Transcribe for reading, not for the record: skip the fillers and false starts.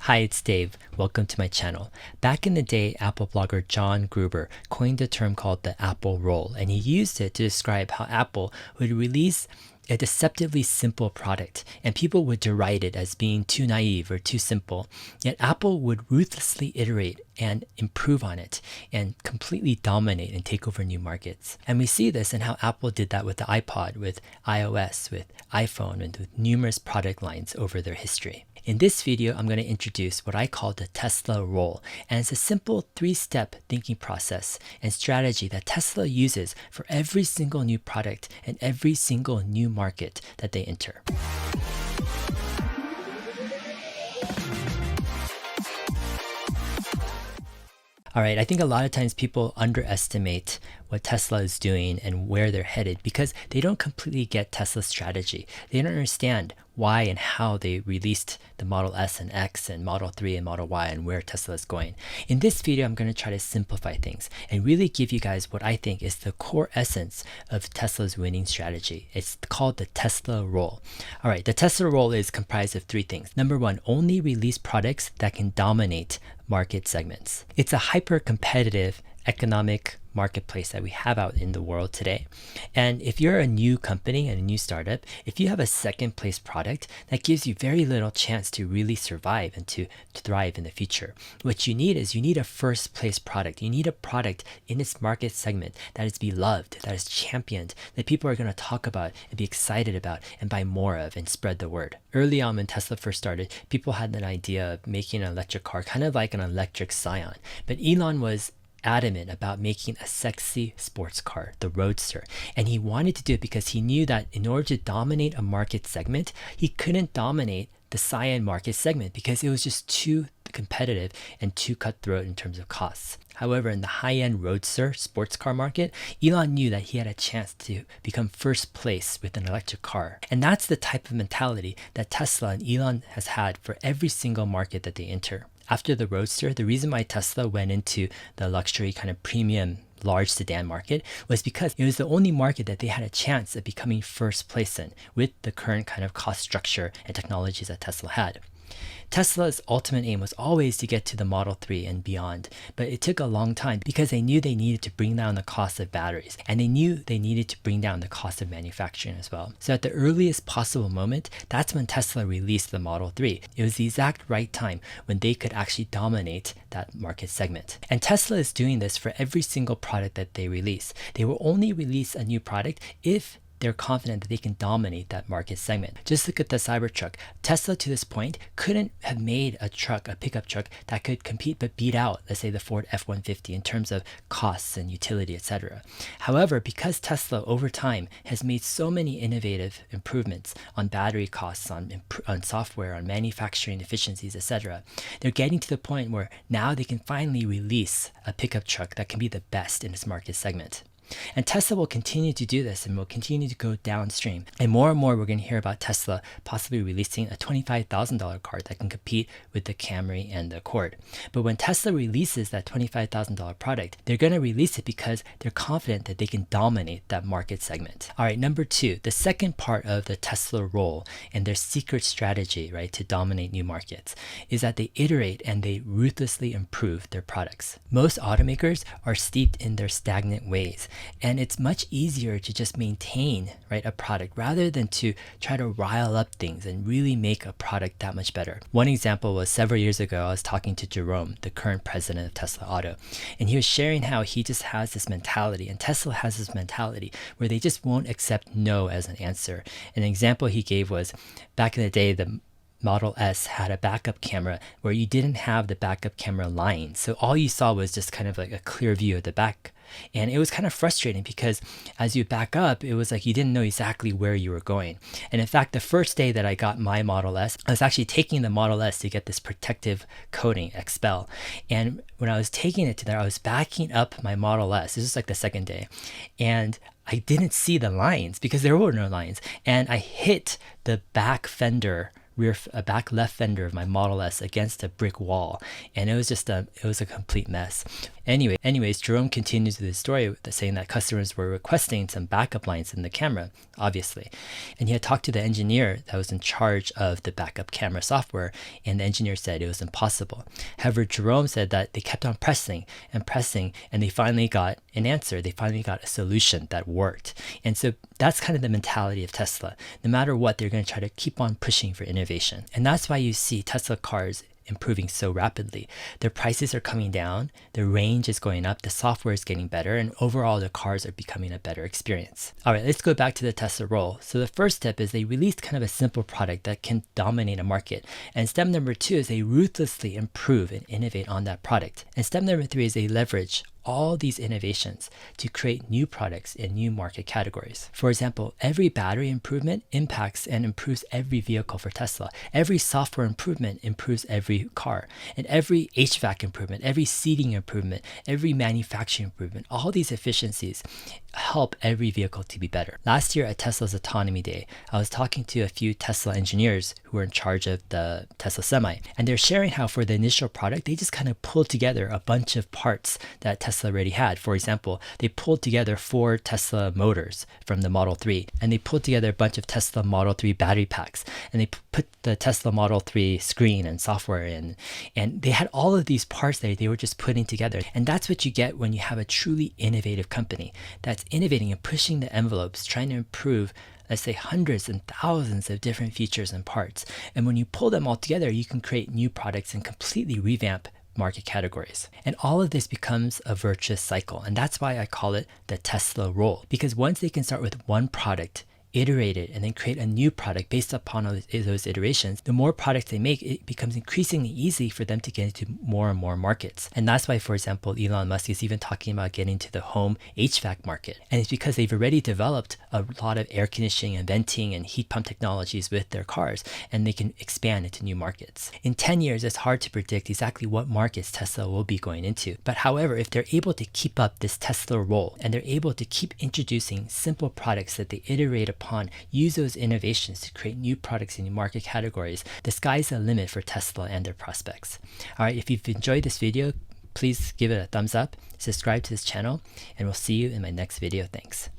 Hi, it's Dave. Welcome to my channel. Back in the day, Apple blogger John Gruber coined a term called the Apple roll, and he used it to describe how Apple would release a deceptively simple product, and people would deride it as being too naive or too simple. Yet Apple would ruthlessly iterate and improve on it and completely dominate and take over new markets. And we see this in how Apple did that with the iPod, with iOS, with iPhone, and with numerous product lines over their history. In this video, I'm going to introduce what I call the Tesla roll, and it's a simple 3-step thinking process and strategy that Tesla uses for every single new product and every single new market that they enter. All right, I think a lot of times people underestimate what Tesla is doing and where they're headed because they don't completely get Tesla's strategy. They don't understand why and how they released the Model S and X and Model 3 and Model Y and where Tesla is going. In this video, I'm going to try to simplify things and really give you guys what I think is the core essence of Tesla's winning strategy. It's called the Tesla roll. All right, the Tesla roll is comprised of 3 things. Number 1, only release products that can dominate market segments. It's a hyper-competitive economic marketplace that we have out in the world today. And if you're a new company and a new startup, if you have a second place product, that gives you very little chance to really survive and to thrive in the future. What you need is you need a first place product. You need a product in its market segment that is beloved, that is championed, that people are going to talk about and be excited about and buy more of and spread the word. Early on when Tesla first started, people had an idea of making an electric car kind of like an electric Scion. But Elon was adamant about making a sexy sports car, the Roadster. And he wanted to do it because he knew that in order to dominate a market segment, he couldn't dominate the Scion market segment because it was just too competitive and too cutthroat in terms of costs. However, in the high-end Roadster sports car market, Elon knew that he had a chance to become first place with an electric car. And that's the type of mentality that Tesla and Elon has had for every single market that they enter. After the Roadster, the reason why Tesla went into the luxury kind of premium large sedan market was because it was the only market that they had a chance of becoming first place in with the current kind of cost structure and technologies that Tesla had. Tesla's ultimate aim was always to get to the Model 3 and beyond, but it took a long time because they knew they needed to bring down the cost of batteries, and they knew they needed to bring down the cost of manufacturing as well. So at the earliest possible moment, that's when Tesla released the Model 3. It was the exact right time when they could actually dominate that market segment. And Tesla is doing this for every single product that they release. They will only release a new product if they're confident that they can dominate that market segment. Just look at the Cybertruck. Tesla to this point couldn't have made a truck, a pickup truck that could compete but beat out, let's say, the Ford F-150 in terms of costs and utility, etc. However, because Tesla over time has made so many innovative improvements on battery costs, on software, on manufacturing efficiencies, etc., they're getting to the point where now they can finally release a pickup truck that can be the best in its market segment. And Tesla will continue to do this and will continue to go downstream. And more we're going to hear about Tesla possibly releasing a $25,000 car that can compete with the Camry and the Accord. But when Tesla releases that $25,000 product, they're going to release it because they're confident that they can dominate that market segment. All right, number 2, the second part of the Tesla roll and their secret strategy, right, to dominate new markets is that they iterate and they ruthlessly improve their products. Most automakers are steeped in their stagnant ways. And it's much easier to just maintain, right, a product rather than to try to rile up things and really make a product that much better. One example was several years ago, I was talking to Jerome, the current president of Tesla Auto, and he was sharing how he just has this mentality, and Tesla has this mentality where they just won't accept no as an answer. An example he gave was back in the day, the Model S had a backup camera where you didn't have the backup camera line. So all you saw was just kind of like a clear view of the back. And it was kind of frustrating because as you back up, it was like you didn't know exactly where you were going. And in fact, the first day that I got my Model S, I was actually taking the Model S to get this protective coating, Expel. And when I was taking it to there, I was backing up my Model S. This was like the second day. And I didn't see the lines because there were no lines. And I hit the back fender back left fender of my Model S against a brick wall, and it was a complete mess. Anyways, Jerome continues with his story saying that customers were requesting some backup lines in the camera, obviously. And he had talked to the engineer that was in charge of the backup camera software, and the engineer said it was impossible. However, Jerome said that they kept on pressing and pressing, and they finally got an answer. They finally got a solution that worked. And so that's kind of the mentality of Tesla. No matter what, they're going to try to keep on pushing for innovation. And that's why you see Tesla cars improving so rapidly. Their prices are coming down, the range is going up, the software is getting better, and overall the cars are becoming a better experience. All right, let's go back to the Tesla roll. So the first step is they released kind of a simple product that can dominate a market. And step number 2 is they ruthlessly improve and innovate on that product. And step number 3 is they leverage all these innovations to create new products in new market categories. For example, every battery improvement impacts and improves every vehicle for Tesla. Every software improvement improves every car. And every HVAC improvement, every seating improvement, every manufacturing improvement, all these efficiencies help every vehicle to be better. Last year at Tesla's Autonomy Day, I was talking to a few Tesla engineers who were in charge of the Tesla Semi, and they're sharing how for the initial product, they just kind of pulled together a bunch of parts that Tesla already had. For example, they pulled together 4 Tesla motors from the Model 3, and they pulled together a bunch of Tesla Model 3 battery packs, and they put the Tesla Model 3 screen and software in, and they had all of these parts that they were just putting together. And that's what you get when you have a truly innovative company that's innovating and pushing the envelopes, trying to improve, let's say, hundreds and thousands of different features and parts. And when you pull them all together, you can create new products and completely revamp market categories. And all of this becomes a virtuous cycle. And that's why I call it the Tesla roll. Because once they can start with one product, iterate it, and then create a new product based upon those iterations, the more products they make, it becomes increasingly easy for them to get into more and more markets. And that's why, for example, Elon Musk is even talking about getting into the home HVAC market. And it's because they've already developed a lot of air conditioning and venting and heat pump technologies with their cars, and they can expand into new markets. In 10 years, it's hard to predict exactly what markets Tesla will be going into. But however, if they're able to keep up this Tesla roll, and they're able to keep introducing simple products that they iterate upon, use those innovations to create new products in new market categories, the sky's the limit for Tesla and their prospects. All right, if you've enjoyed this video, please give it a thumbs up, subscribe to this channel, and we'll see you in my next video. Thanks.